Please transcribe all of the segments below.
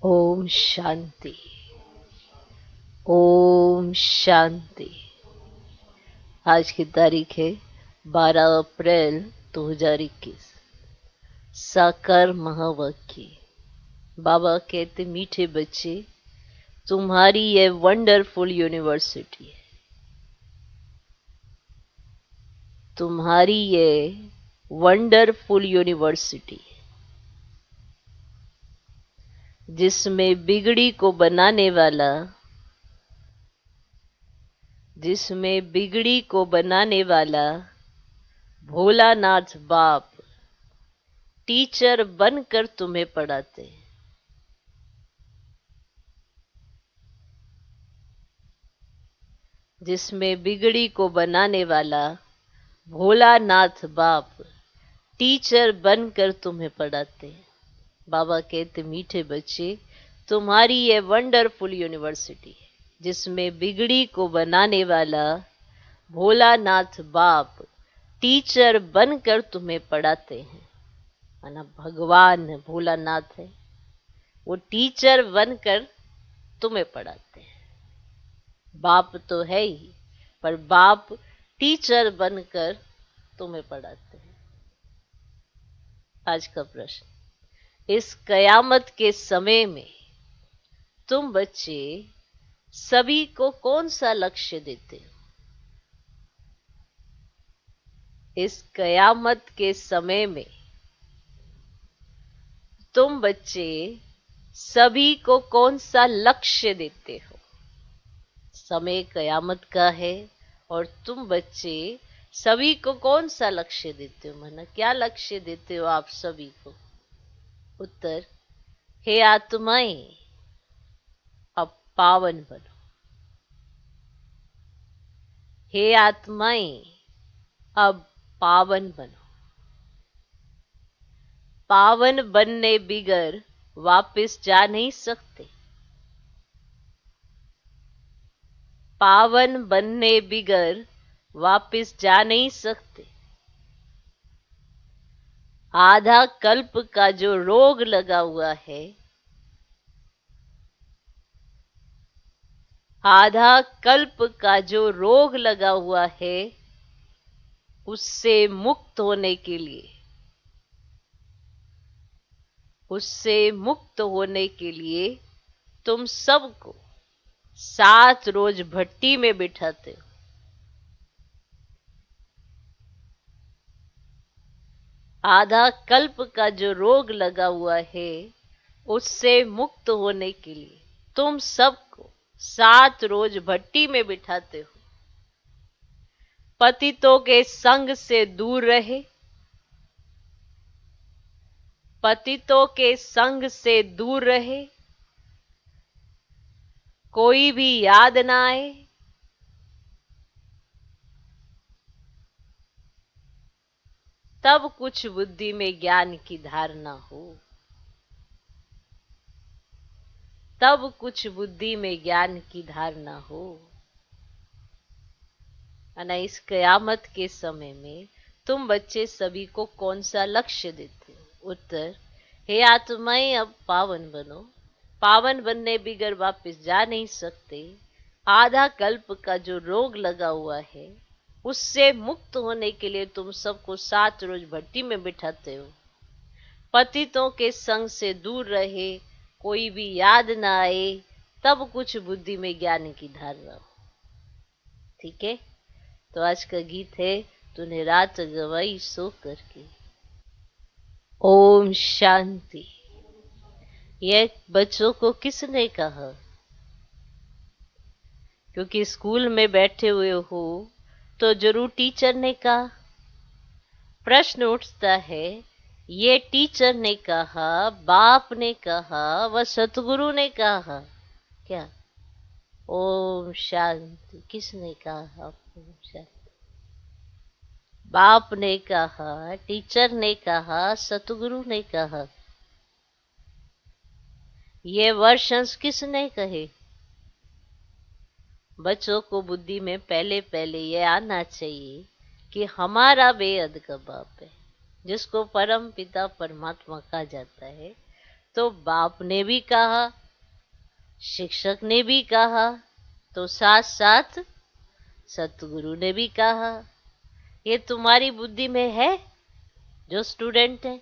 ओम शांति। ओम शांति। आज की तारीख है 12 अप्रैल 2021। साकार महावाक्य। बाबा कहते, मीठे बच्चे, तुम्हारी ये वंडरफुल यूनिवर्सिटी है। तुम्हारी ये वंडरफुल यूनिवर्सिटी है, जिसमें बिगड़ी को बनाने वाला भोलानाथ बाप टीचर बनकर तुम्हें पढ़ाते हैं। जिसमें बिगड़ी को बनाने वाला भोलानाथ बाप टीचर बनकर तुम्हें पढ़ाते हैं। बाबा कहते, मीठे बच्चे, तुम्हारी ये वंडरफुल यूनिवर्सिटी है, जिसमें बिगड़ी को बनाने वाला भोलानाथ बाप टीचर बनकर तुम्हें पढ़ाते हैं। माना भगवान भोलानाथ है, वो टीचर बनकर तुम्हें पढ़ाते हैं। बाप तो है ही, पर बाप टीचर बनकर तुम्हें पढ़ाते हैं। आज का प्रश्न, इस कयामत के समय में तुम बच्चे सभी को कौन सा लक्ष्य देते हो? इस कयामत के समय में तुम बच्चे सभी को कौन सा लक्ष्य देते हो? समय कयामत का है और तुम बच्चे सभी को कौन सा लक्ष्य देते हो? माना क्या लक्ष्य देते हो आप सभी को? उत्तर, हे आत्माएं, अब पावन बनो। हे आत्माएं, अब पावन बनो। पावन बनने बिगर वापस जा नहीं सकते। पावन बनने बिगर वापस जा नहीं सकते। आधा कल्प का जो रोग लगा हुआ है, आधा कल्प का जो रोग लगा हुआ है, उससे मुक्त होने के लिए, तुम सबको 7 रोज भट्टी में बिठाते हो। आधा कल्प का जो रोग लगा हुआ है, उससे मुक्त होने के लिए तुम सबको 7 रोज भट्टी में बिठाते हो। पतितों के संग से दूर रहे, पतितों के संग से दूर रहे, कोई भी याद ना आए, तब कुछ बुद्धि में ज्ञान की धारणा हो। तब कुछ बुद्धि में ज्ञान की धारणा हो। अना इस कयामत के समय में तुम बच्चे सभी को कौन सा लक्ष्य देते हो? उत्तर, हे आत्माएं, अब पावन बनो। पावन बनने बिगर वापस जा नहीं सकते। आधा कल्प का जो रोग लगा हुआ है, उससे मुक्त होने के लिए तुम सबको 7 रोज भट्टी में बिठाते हो। पतितों के संग से दूर रहे, कोई भी याद ना आए, तब कुछ बुद्धि में ज्ञान की धारणा हो। ठीक है, तो आज का गीत है, तूने रात गवाई सो करके। ओम शांति। यह बच्चों को किसने कहा? क्योंकि स्कूल में बैठे हुए हो तो जरूर टीचर ने कहा। प्रश्न उठता है, ये टीचर ने कहा, बाप ने कहा, व सतगुरु ने कहा क्या? ओम शांति। किसने कहा? ओम शांति। बाप ने कहा, टीचर ने कहा, सतगुरु ने कहा। ये वर्षंस किसने कहे? बच्चों को बुद्धि में पहले पहले ये आना चाहिए कि हमारा बेहद का बाप है, जिसको परम पिता परमात्मा कहा जाता है। तो बाप ने भी कहा, शिक्षक ने भी कहा, तो साथ साथ सतगुरु ने भी कहा। ये तुम्हारी बुद्धि में है जो स्टूडेंट है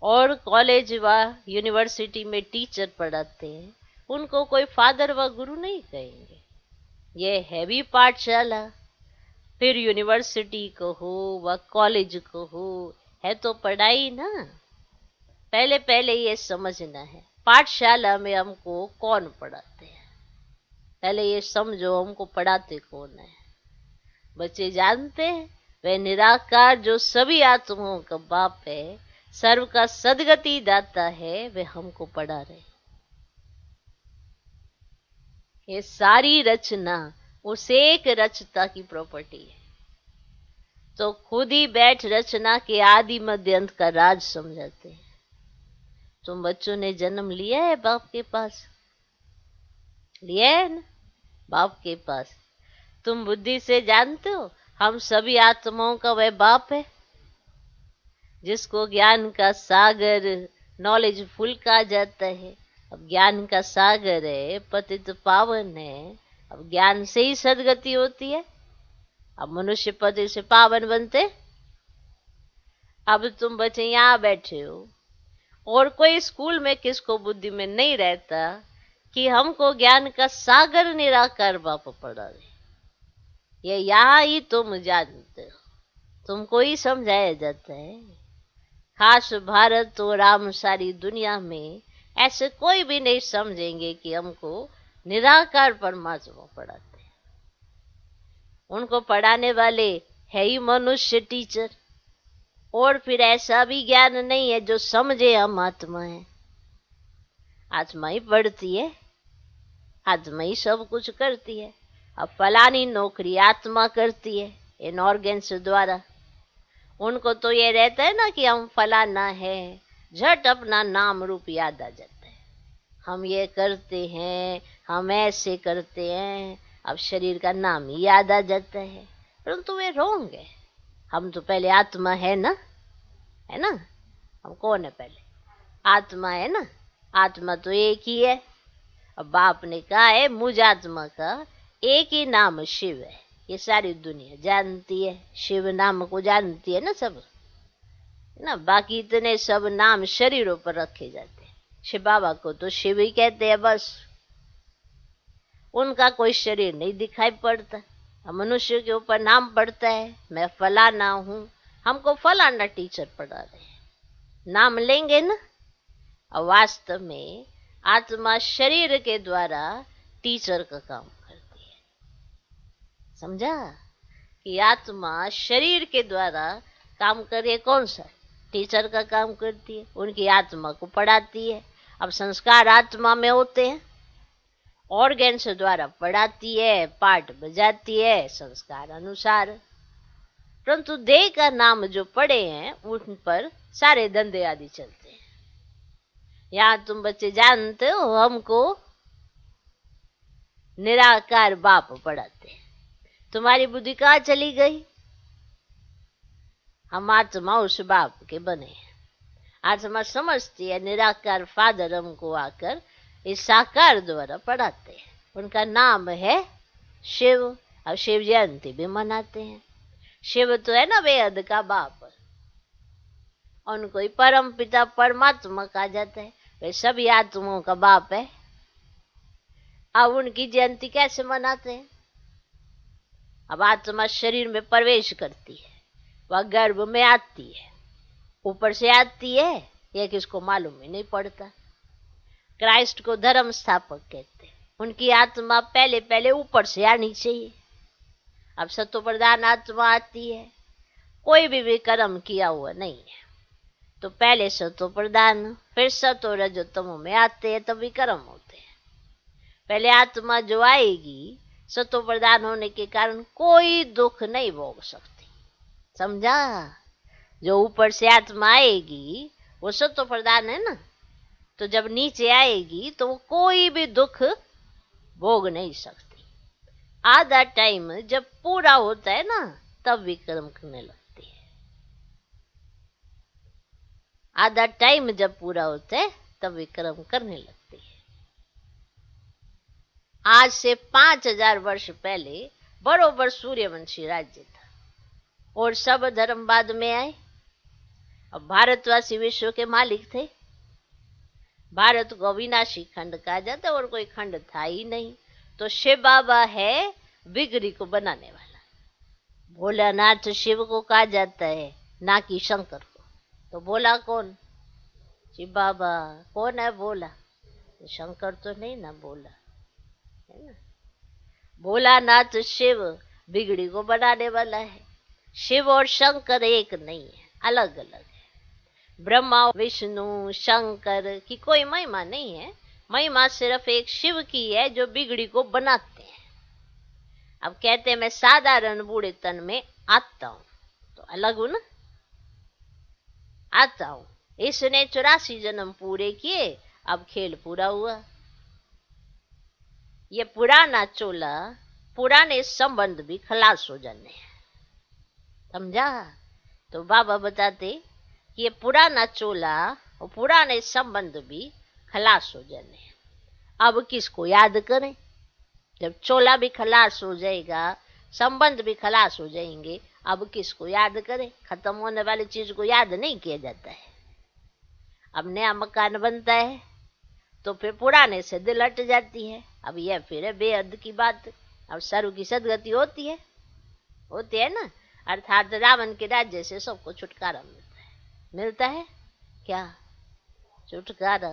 और कॉलेज व यूनिवर्सिटी में टीचर पढ़ाते हैं, उनको कोई फादर व गुरु नहीं कहेंगे। ये है भी पाठशाला, फिर यूनिवर्सिटी को हो व कॉलेज को हो, है तो पढ़ाई ना। पहले पहले ये समझना है पाठशाला में हमको कौन पढ़ाते हैं। पहले ये समझो हमको पढ़ाते कौन है। बच्चे जानते हैं वह निराकार जो सभी आत्माओं का बाप है, सर्व का सदगति दाता है, वे हमको पढ़ा रहे। ये सारी रचना उस एक रचता की प्रॉपर्टी है। तो खुद ही बैठ रचना के आदि मध्य अंत का राज समझाते हैं। तुम बच्चों ने जन्म लिया है बाप के पास, लिया है ना बाप के पास। तुम बुद्धि से जानते हो हम सभी आत्माओं का वह बाप है जिसको ज्ञान का सागर, नॉलेज फुल कहा जाता है। अब ज्ञान का सागर है, पतित पावन है। अब ज्ञान से ही सदगति होती है। अब मनुष्य पति से पावन बनते। अब तुम बच्चे यहाँ बैठे हो और कोई स्कूल में किसको बुद्धि में नहीं रहता कि हमको ज्ञान का सागर निराकार बाप पढ़ा रहे। ये यहाँ ही तुम जानते हो, तुमको ही समझाया जाता है। खास भारत और राम सारी दुनिया में ऐसे कोई भी नहीं समझेंगे कि हमको निराकार परमात्मा पढ़ाते हैं। उनको पढ़ाने वाले है ही मनुष्य टीचर। और फिर ऐसा भी ज्ञान नहीं है जो समझे हम आत्मा है। आत्मा ही पढ़ती है, आत्मा ही सब कुछ करती है। अब फलानी नौकरी आत्मा करती है इन ऑर्गेन्स द्वारा। उनको तो ये रहता है ना कि हम फलाना है, झट अपना नाम रूप याद आ जाता है। हम ये करते हैं, हम ऐसे करते हैं, अब शरीर का नाम ही याद आ जाता है। परंतु वे रोंग है। हम तो पहले आत्मा है ना, है ना। हम कौन है पहले? आत्मा है ना। आत्मा तो एक ही है। अब बाप ने कहा है मुझ आत्मा का एक ही नाम शिव है। ये सारी दुनिया जानती है, शिव नाम को जानती है ना सब, ना। बाकी इतने सब नाम शरीरों पर रखे जाते हैं। शिव बाबा को तो शिव ही कहते हैं बस। उनका कोई शरीर नहीं दिखाई पड़ता। मनुष्य के ऊपर नाम पड़ता है, मैं फलाना हूं, हमको फलाना टीचर पढ़ा रहे हैं, नाम लेंगे ना। और वास्तव में आत्मा शरीर के द्वारा टीचर का काम करती है। समझा कि आत्मा शरीर के द्वारा काम करे, कौन सा? टीचर का काम करती है। उनकी आत्मा को पढ़ाती है। अब संस्कार आत्मा में होते हैं, ऑर्गेन्स द्वारा पढ़ाती है, पाठ बजाती है संस्कार अनुसार। परंतु देह का नाम जो पड़े हैं उन पर सारे धंधे आदि चलते हैं। यहाँ तुम बच्चे जानते हो हमको निराकार बाप पढ़ाते हैं। तुम्हारी बुद्धि कहाँ चली गई? हम आत्मा उस बाप के बने हैं। आत्मा समझती है निराकार फादर हमको आकर इस साकार द्वारा पढ़ाते हैं। उनका नाम है शिव। अब शिव जयंती भी मनाते हैं। शिव तो है ना वेद का बाप, उनको ही परम पिता परमात्मा कहा जाता है। वे सभी आत्माओं का बाप है। अब उनकी जयंती कैसे मनाते हैं? अब आत्मा शरीर में प्रवेश करती है, वह गर्भ में आती है, ऊपर से आती है, यह किसको मालूम ही नहीं पड़ता। क्राइस्ट को धर्म स्थापक कहते हैं। उनकी आत्मा पहले पहले ऊपर से आनी चाहिए। अब सत्व प्रधान आत्मा आती है, कोई भी कर्म किया हुआ नहीं है, तो पहले सत्व प्रधान, फिर सत्व रजो तमो में आते हैं, तभी कर्म होते हैं। पहले आत्मा जो आएगी सत्व प्रधान होने के कारण कोई दुख नहीं भोग सकती। समझा? जो ऊपर से आत्मा आएगी वो सत्व प्रधान है ना, तो जब नीचे आएगी तो वो कोई भी दुख भोग नहीं सकती। आधा टाइम जब पूरा होता है ना तब भी कर्म करने लगती है। आधा टाइम जब पूरा होता है तब वे कर्म करने लगते हैं। आज से 5000 वर्ष पहले बरोबर सूर्यवंशी राज्य था और सब धर्म बाद में आए। अब भारतवासी विश्व के मालिक थे। भारत को अविनाशी खंड कहा जाता है और कोई खंड था ही नहीं। तो शिव बाबा है बिगड़ी को बनाने वाला। भोलानाथ शिव को कहा जाता है, ना कि शंकर को। तो भोला कौन? शिव बाबा। कौन है भोला? शंकर तो नहीं ना भोला, है ना। भोलानाथ शिव बिगड़ी को बनाने वाला है। शिव और शंकर एक नहीं है, अलग अलग है। ब्रह्मा विष्णु शंकर की कोई महिमा नहीं है। महिमा सिर्फ एक शिव की है जो बिगड़ी को बनाते हैं। अब कहते हैं मैं साधारण बूढ़े तन में आता हूं, तो अलग हूं ना। आता हूं, इसने 84 जन्म पूरे किए, अब खेल पूरा हुआ। ये पुराना चोला, पुराने संबंध भी खलास हो जाने हैं, समझा। तो बाबा बताते कि ये पुराना चोला और पुराने संबंध भी खलास हो जाने हैं। अब किसको याद करें? जब चोला भी खलास हो जाएगा, संबंध भी खलास हो जाएंगे, अब किसको याद करें? खत्म होने वाली चीज को याद नहीं किया जाता है। अब नया मकान बनता है तो फिर पुराने से दिल हट जाती है। अब यह फिर है बेहद की बात। अब सर्व की सदगति होती है ना। अर्थात रावण के राज्य से सबको छुटकारा मिलता है क्या? छुटकारा।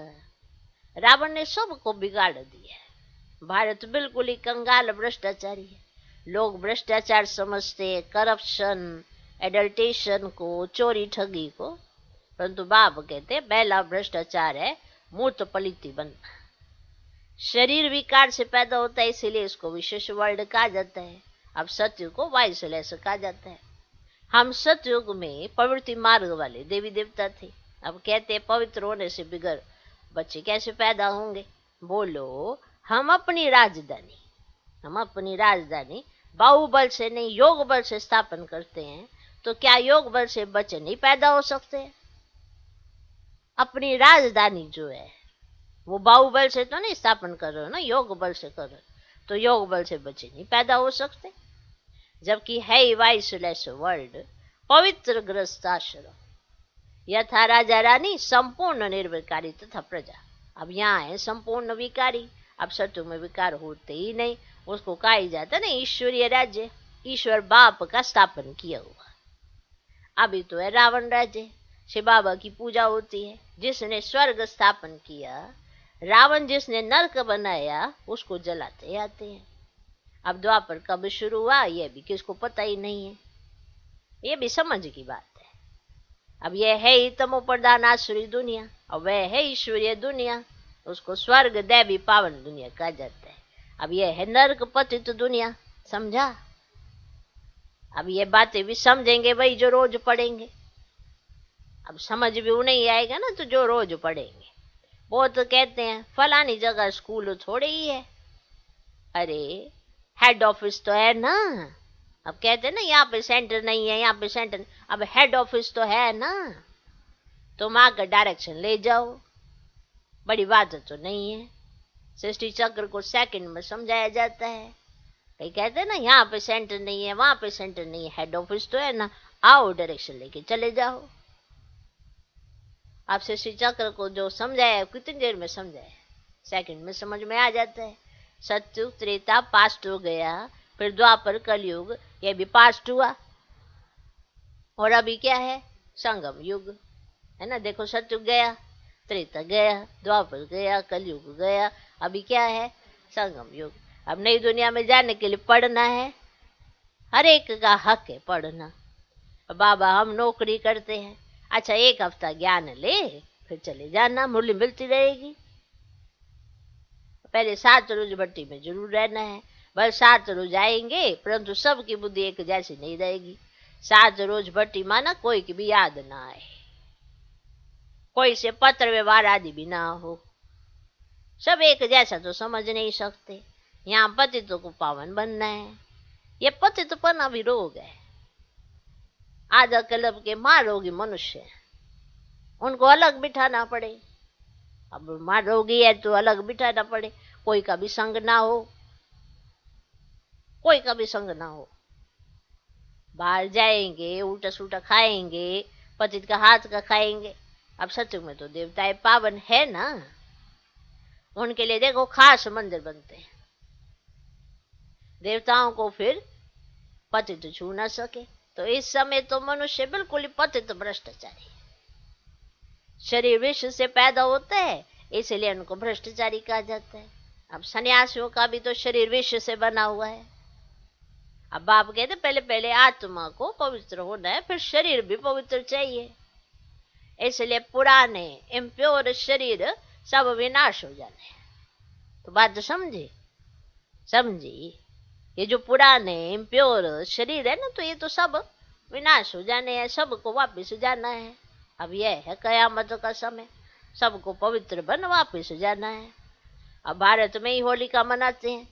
रावण ने सबको बिगाड़ दिया है। भारत बिल्कुल ही कंगाल भ्रष्टाचारी है। लोग भ्रष्टाचार समझते हैं, करप्शन एडल्टेशन को, चोरी ठगी को, परंतु बाप कहते हैं पहला भ्रष्टाचार है मूर्त पलिति बनना। शरीर विकार से पैदा होता है, इसीलिए इसको विशेष वर्ड कहा जाता है। अब सत्युग को वायुशलेष कहा जाता है। हम सतयुग में प्रवृत्ति मार्ग वाले देवी देवता थे। अब कहते हैं पवित्र होने से बिगड़ बच्चे कैसे पैदा होंगे? बोलो, हम अपनी राजधानी बाहुबल से नहीं योग बल से स्थापन करते हैं, तो क्या योग बल से बच्चे नहीं पैदा हो सकते? अपनी राजधानी जो है वो बाहुबल से तो नहीं स्थापन कर रहे हो ना, योग बल से कर रहे हो, तो योग बल से बच्चे नहीं पैदा हो सकते। जबकि है वाइसलेस वर्ल्ड पवित्र ग्रस्त आश्रम, यथा राजा रानी संपूर्ण निर्विकारी तथा प्रजा। अब यहाँ है संपूर्ण विकारी। अब सत्युग में विकार होते ही नहीं, उसको कहा जाता ना ईश्वरीय राज्य। ईश्वर बाप का स्थापन किया हुआ। अभी तो है रावण राज्य। शिव बाबा की पूजा होती है, जिसने स्वर्ग स्थापन किया। रावण जिसने नरक बनाया उसको जलाते आते हैं। अब द्वापर कब शुरू हुआ यह भी किसको पता ही नहीं है। ये भी समझ की बात है। अब यह है ही तमो प्रधान आसुरी दुनिया, और वह है ईश्वरीय दुनिया, उसको स्वर्ग दैवी पावन दुनिया कहा जाता है। अब यह है नरक पतित दुनिया, समझा। अब ये बातें भी समझेंगे वही जो रोज पढ़ेंगे। अब समझ भी उन्हें आएगा ना तो जो रोज पढ़ेंगे। वो तो कहते हैं फलानी जगह स्कूल थोड़े ही है, अरे हेड ऑफिस तो है ना। अब कहते हैं ना यहाँ पे सेंटर नहीं है, यहाँ पे सेंटर, अब हेड ऑफिस तो है ना, तुम आकर डायरेक्शन ले जाओ। बड़ी बात तो नहीं है। सृष्टि चक्र को सेकंड में समझाया जाता है। कहीं कहते हैं ना यहाँ पे सेंटर नहीं है, वहां पे सेंटर नहीं है, हेड ऑफिस तो है ना, आओ डायरेक्शन लेके चले जाओ। आप सृष्टि चक्र को जो समझाया कितनी देर में समझाया? सेकंड में समझ में आ जाता है। सतयुग त्रेता पास्ट हो गया, फिर द्वापर कलयुग, यह भी पास्ट हुआ। और अभी क्या है? संगम युग, है ना। देखो सतयुग गया, त्रेता गया, द्वापर गया, कलयुग गया, अभी क्या है? संगम युग। अब नई दुनिया में जाने के लिए पढ़ना है, हर एक का हक है पढ़ना। बाबा हम नौकरी करते हैं, अच्छा 1 हफ्ता ज्ञान ले फिर चले जाना, मूल्य मिलती रहेगी। पहले 7 रोज भट्टी में जरूर रहना है। बस 7 रोज आएंगे, परंतु सबकी बुद्धि एक जैसी नहीं रहेगी। 7 रोज भट्टी माना कोई की भी याद ना आए, कोई से पत्र व्यवहार आदि भी ना हो, सब एक जैसा तो समझ नहीं सकते। यहाँ पतितों को पावन बनना है। ये पतितपना भी रोग है। आधा कलब के महारोगी मनुष्य, उनको अलग बिठाना पड़े। अब माँ रोगी है तो अलग बिठाना पड़े, कोई का भी संग ना हो, कोई का भी संग ना हो। बाहर जाएंगे, उल्टा सुल्टा खाएंगे, पतित का हाथ का खाएंगे। अब सत्युग में तो देवताएं पावन है ना, उनके लिए देखो खास मंदिर बनते हैं। देवताओं को फिर पतित छू ना सके। तो इस समय तो मनुष्य बिल्कुल ही पतित भ्रष्टाचारी, शरीर विष से पैदा होता है, इसलिए उनको भ्रष्टाचारी कहा जाता है। अब सन्यासियों का भी तो शरीर विष से बना हुआ है। अब बाप कहते पहले पहले आत्मा को पवित्र होना है, फिर शरीर भी पवित्र चाहिए। इसलिए पुराने इम्प्योर शरीर सब विनाश हो जाने हैं। तो बात तो समझी समझी, ये जो पुराने इम्प्योर शरीर है ना, तो ये तो सब विनाश हो जाने हैं, सबको वापिस जाना है। अब यह है कयामत का समय, सबको पवित्र बन वापिस जाना है। अब भारत में ही होलिका मनाते हैं।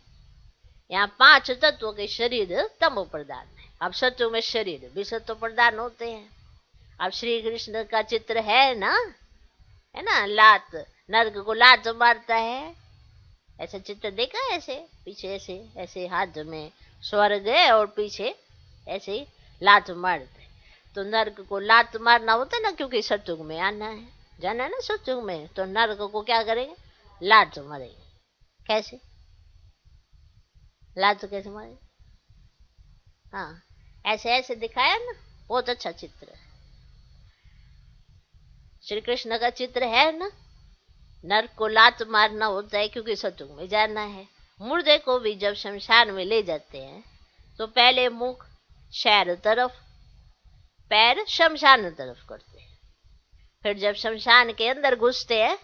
यहाँ 5 तत्वों के शरीर तमो प्रधान है। अब सत्व में शरीर भी सत्व प्रधान होते हैं। अब श्री कृष्ण का चित्र है ना, है ना, लात, नर्क को लात मारता है, ऐसा चित्र देखा है? ऐसे पीछे ऐसे ऐसे हाथ में स्वर्ग है और पीछे ऐसे लात मारते। तो नर्क को लात मारना होता है ना, क्योंकि सत्युग में आना है, जाना है ना सत्युग में। तो नर्क को क्या करेंगे? लात मारेंगे। कैसे लात कैसे मारेंगे? हाँ, ऐसे ऐसे दिखाया ना, बहुत अच्छा चित्र है। श्री कृष्ण का चित्र है ना, नर्क को लात मारना होता है क्योंकि सत्युग में जाना है। मुर्दे को भी जब शमशान में ले जाते हैं तो पहले मुख शहर तरफ, पैर शमशान तरफ करते हैं। फिर जब शमशान के अंदर घुसते हैं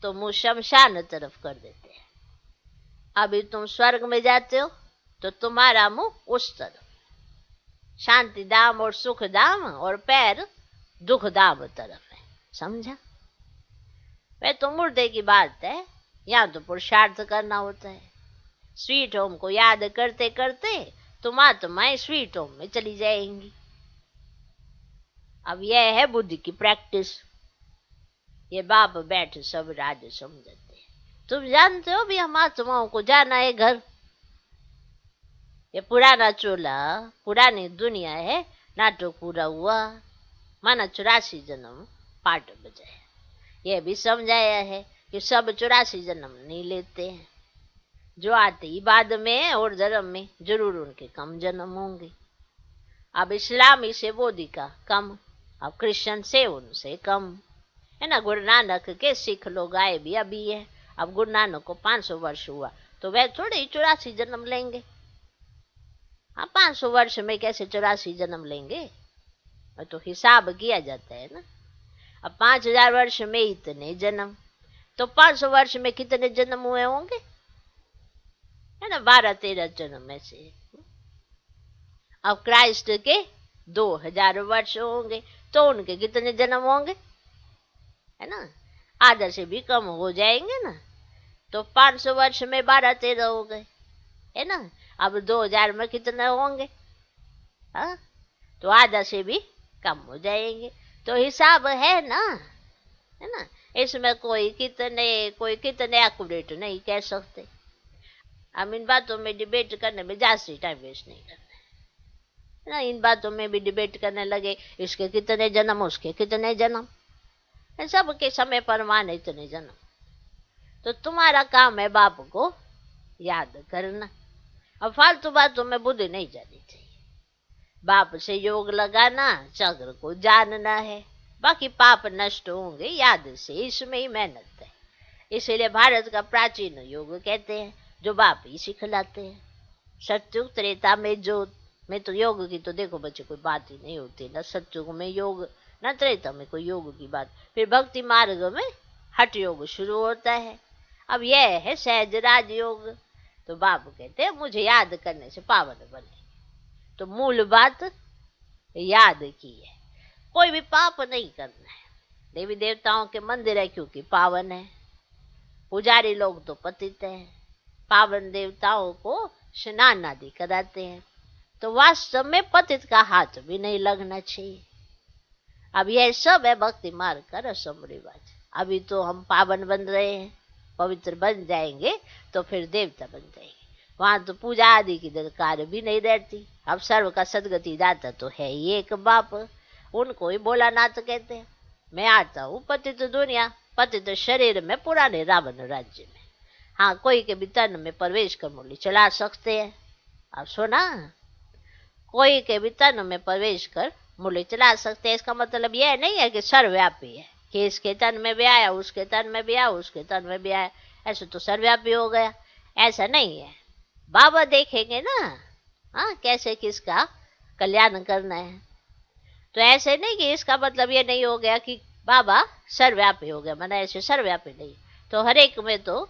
तो मुंह शमशान तरफ कर देते हैं। अभी तुम स्वर्ग में जाते हो तो तुम्हारा मुंह उस तरफ, शांति धाम और सुख धाम, और पैर दुख धाम तरफ है। समझा? वह तो मुर्दे की बात है, यहाँ तो पुरुषार्थ करना होता है। स्वीट होम को याद करते करते तुम आत्माएं स्वीट होम में चली जाएंगी। अब यह है बुद्धि की प्रैक्टिस। ये बाप बैठ सब राज समझते हैं। तुम जानते हो भी हम आत्माओं को जाना है घर। ये पुराना चोला, पुरानी दुनिया है, नाटक पूरा हुआ, माना 84 जन्म पाठ बजाया। यह भी समझाया है कि सब 84 जन्म नहीं लेते हैं, जो आते ही बाद में और धर्म में जरूर उनके कम जन्म होंगे। अब इस्लामी से बोधि का कम, अब क्रिश्चियन से उनसे कम, है ना। गुरु नानक के सिख लोग आए भी अभी है। अब गुरु नानक को 500 वर्ष हुआ तो वह थोड़े ही 84 जन्म लेंगे। हाँ, 500 वर्ष में कैसे 84 जन्म लेंगे? तो हिसाब किया जाता है ना। अब 5000 वर्ष में इतने जन्म, तो 500 वर्ष में कितने जन्म हुए होंगे? है ना, 12-13 जन्म में से। अब क्राइस्ट के 2000 वर्ष होंगे तो उनके कितने जन्म होंगे? है ना, आधा से भी कम हो जाएंगे ना। तो 500 वर्ष में 12-13 हो गए, है ना। अब 2000 में कितने होंगे? हाँ, तो आधा से भी कम हो जाएंगे। तो हिसाब है ना, है ना। इसमें कोई कितने एक्यूरेट नहीं कह सकते। हम इन बातों में डिबेट करने में ज्यादा टाइम वेस्ट नहीं करना है ना। इन बातों में भी डिबेट करने लगे, इसके कितने जन्म, उसके कितने जन्म, सबके समय पर माने इतने जन्म। तो तुम्हारा काम है बाप को याद करना। अब फालतू बातों में बुद्धि नहीं जानी चाहिए। बाप से योग लगाना, चक्र को जानना है, बाकी पाप नष्ट होंगे याद से, इसमें ही मेहनत है। इसीलिए भारत का प्राचीन योग कहते हैं, जो बाप ही सिखलाते हैं। सत्युग त्रेता में जो में तो योग की तो देखो बच्चे कोई बात ही नहीं होती, ना सत्युग में योग, ना त्रेता में कोई योग की बात। फिर भक्ति मार्ग में हठ योग शुरू होता है। अब यह है सहज राज योग। तो बाप कहते हैं मुझे याद करने से पावन बने। तो मूल बात याद की है, कोई भी पाप नहीं करना है। देवी देवताओं के मंदिर है क्योंकि पावन है, पुजारी लोग तो पतित हैं, पावन देवताओं को स्नान आदि कराते हैं। तो वास्तव में पतित का हाथ भी नहीं लगना चाहिए। अब यह सब है भक्ति मार्ग का रस्म रिवाज। अभी तो हम पावन बन रहे हैं, पवित्र बन जाएंगे तो फिर देवता बन जाएंगे। वहां तो पूजा आदि की दरकार भी नहीं रहती। अब सर्व का सदगति दाता तो है ही एक बाप, उनको ही भोलानाथ कहते हैं। मैं आता हूँ पतित दुनिया, पतित शरीर में पुराने रावण राज्य में। हाँ, कोई के भी तन में प्रवेश कर मुरली चला सकते हैं। अब सुना, कोई के भी तन में प्रवेश कर मुरली चला सकते हैं। इसका मतलब यह नहीं है कि सर्वव्यापी है, कि इसके तन में भी आया, उसके तन में भी आया, उसके तन में भी आया, ऐसे तो सर्वव्यापी हो गया। ऐसा नहीं है। बाबा देखेंगे ना, हाँ, कैसे किसका कल्याण करना है। तो ऐसे नहीं कि इसका मतलब ये नहीं हो गया कि बाबा सर्वव्यापी हो गया, माना ऐसे सर्वव्यापी नहीं। तो हर एक में तो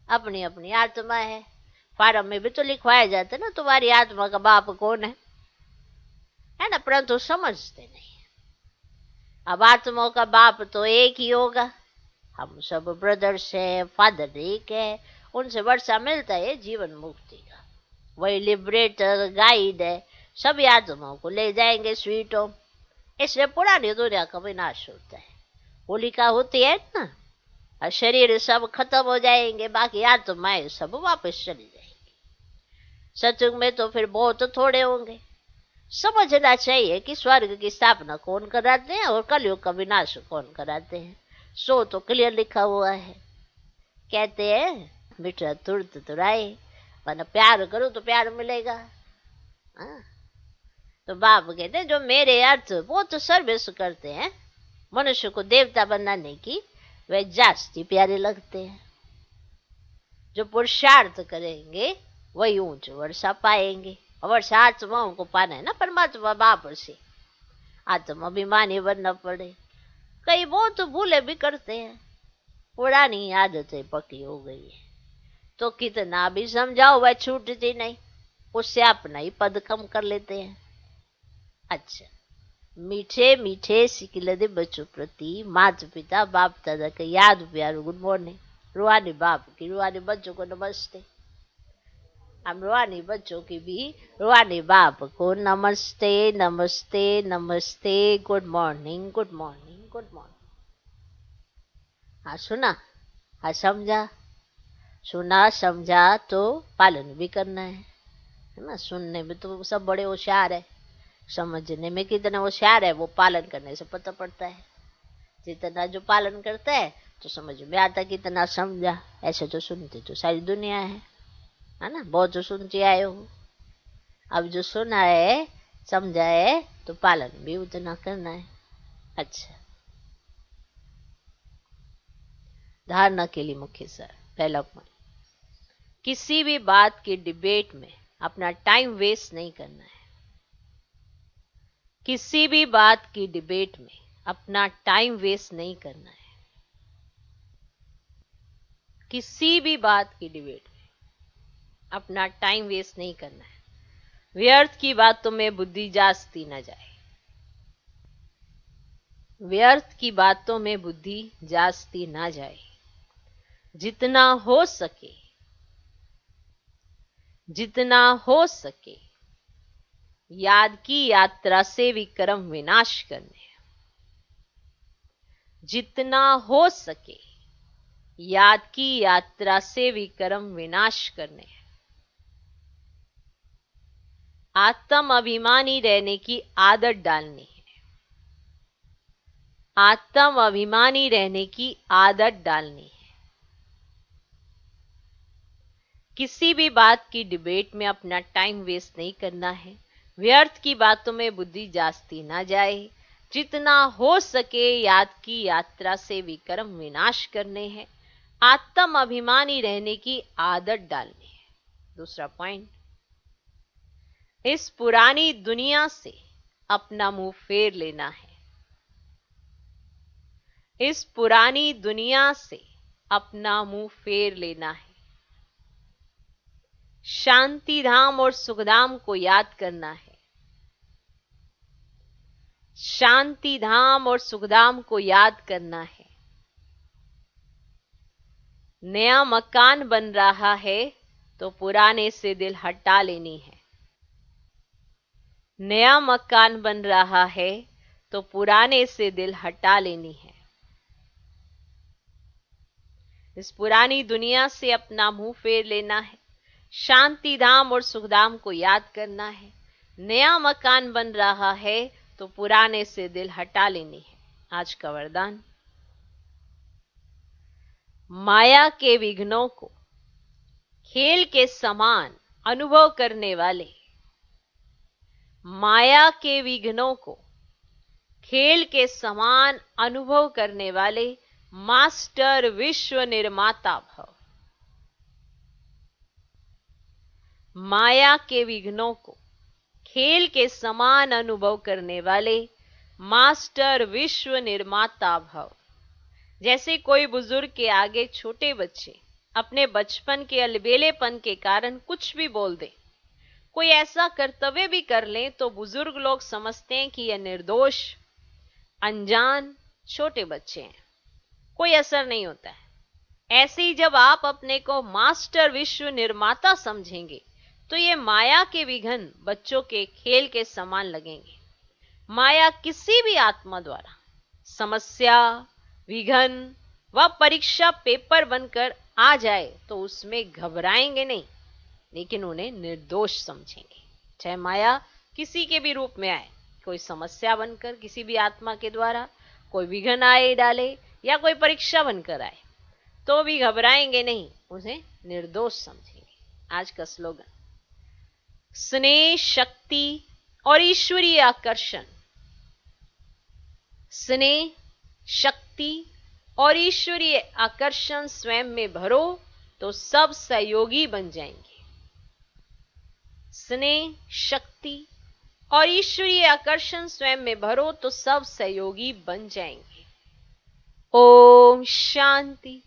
अपनी अपनी आत्मा है। फारम में भी तो लिखवाया जाता है ना, तुम्हारी आत्मा का बाप कौन है ना, परंतु समझते नहीं। अब आत्माओं का बाप तो एक ही होगा। हम सब ब्रदर्स हैं, फादर एक है, उनसे वर्षा मिलता है जीवन मुक्ति का। वही लिबरेटर गाइड है, सभी आत्माओं को ले जाएंगे स्वीट होम। इसलिए पुरानी दुनिया का विनाश होता है। होलिका होती है ना, और शरीर सब खत्म हो जाएंगे, बाकी आत्माएं सब वापस चली जाएंगी। सत्युग में तो फिर बहुत थोड़े होंगे। समझना चाहिए कि स्वर्ग की स्थापना कौन कराते हैं और कलयुग का विनाश कौन कराते हैं। सो तो क्लियर लिखा हुआ है। कहते हैं मिठा तुरत तुराए, वरना प्यार करो तो प्यार मिलेगा। हाँ? तो बाप कहते हैं जो मेरे अर्थ वो तो सर्विस करते हैं मनुष्य को देवता बनाने की, वे जास्ती प्यारे लगते हैं। जो पुरुषार्थ करेंगे वही ऊंच वर्षा पाएंगे। और वर्षा आत्माओं को पाना है ना परमात्मा बाप से, आत्माभिमानी बनना पड़े। कई बहुत तो भूले भी करते हैं, पुरानी आदतें पक्की हो गई है, तो कितना भी समझाओ वह छूटती नहीं, उससे अपना ही पद कम कर लेते हैं। अच्छा, मीठे मीठे सिकिलदे बच्चों प्रति माता पिता बाप दादा का याद प्यार गुड मॉर्निंग। रूहानी बाप की रूहानी बच्चों को नमस्ते। हम रूहानी बच्चों की भी रूहानी बाप को नमस्ते नमस्ते नमस्ते, good morning good morning good morning. हाँ सुना, हाँ समझा, सुना समझा तो पालन भी करना है ना। सुनने में तो सब बड़े होशियार है, समझने में कितना होशियार है वो पालन करने से पता पड़ता है। जितना जो पालन करता है तो समझ में आता कितना समझा। ऐसे तो सुनते तो सारी दुनिया है ना, बहुत जो सुनते आए हो। अब जो सुना है समझा है तो पालन भी उतना करना है। अच्छा, धारणा के लिए मुख्य सर पहला पॉइंट, किसी भी बात की डिबेट में अपना टाइम वेस्ट नहीं करना है। किसी भी बात की डिबेट में अपना टाइम वेस्ट नहीं करना है। किसी भी बात की डिबेट में अपना टाइम वेस्ट नहीं करना है। व्यर्थ की बातों में बुद्धि जास्ती न जाए। व्यर्थ की बातों में बुद्धि जास्ती ना जाए। जितना हो सके, जितना हो सके याद की यात्रा से विक्रम विनाश करने। जितना हो सके याद की यात्रा से विक्रम विनाश करने। आत्म अभिमानी रहने की आदत डालनी है। आत्म अभिमानी रहने की आदत डालनी है। किसी भी बात की डिबेट में अपना टाइम वेस्ट नहीं करना है। व्यर्थ की बातों में बुद्धि जास्ती ना जाए। जितना हो सके याद की यात्रा से विक्रम विनाश करने हैं। आत्म अभिमानी रहने की आदत डालनी है। दूसरा पॉइंट, इस पुरानी दुनिया से अपना मुंह फेर लेना है। इस पुरानी दुनिया से अपना मुंह फेर लेना है। शांति धाम और सुखधाम को याद करना है। शांति धाम और सुखधाम को याद करना है। नया मकान बन रहा है तो पुराने से दिल हटा लेनी है। नया मकान बन रहा है तो पुराने से दिल हटा लेनी है। इस पुरानी दुनिया से अपना मुंह फेर लेना है, शांति धाम और सुखधाम को याद करना है। नया मकान बन रहा है तो पुराने से दिल हटा लेनी है। आज का वरदान, माया के विघ्नों को खेल के समान अनुभव करने वाले, माया के विघ्नों को खेल के समान अनुभव करने वाले मास्टर विश्व निर्माता भव। माया के विघ्नों को खेल के समान अनुभव करने वाले मास्टर विश्व निर्माता भव। जैसे कोई बुजुर्ग के आगे छोटे बच्चे अपने बचपन के अलबेलेपन के कारण कुछ भी बोल दे, कोई ऐसा कर्तव्य भी कर ले, तो बुजुर्ग लोग समझते हैं कि यह निर्दोष अनजान छोटे बच्चे हैं, कोई असर नहीं होता है। ऐसे ही जब आप अपने को मास्टर विश्व निर्माता समझेंगे तो ये माया के विघ्न बच्चों के खेल के समान लगेंगे। माया किसी भी आत्मा द्वारा समस्या, विघ्न व परीक्षा पेपर बनकर आ जाए तो उसमें घबराएंगे नहीं, लेकिन उन्हें निर्दोष समझेंगे। चाहे माया किसी के भी रूप में आए, कोई समस्या बनकर किसी भी आत्मा के द्वारा कोई विघ्न आए डाले या कोई परीक्षा बनकर आए, तो भी घबराएंगे नहीं, उन्हें निर्दोष समझेंगे। आज का स्लोगन, स्नेह, शक्ति और ईश्वरीय आकर्षण। स्नेह, शक्ति और ईश्वरीय आकर्षण स्वयं में भरो तो सब सहयोगी बन जाएंगे। स्नेह, शक्ति और ईश्वरीय आकर्षण स्वयं में भरो तो सब सहयोगी बन जाएंगे। ओम शांति।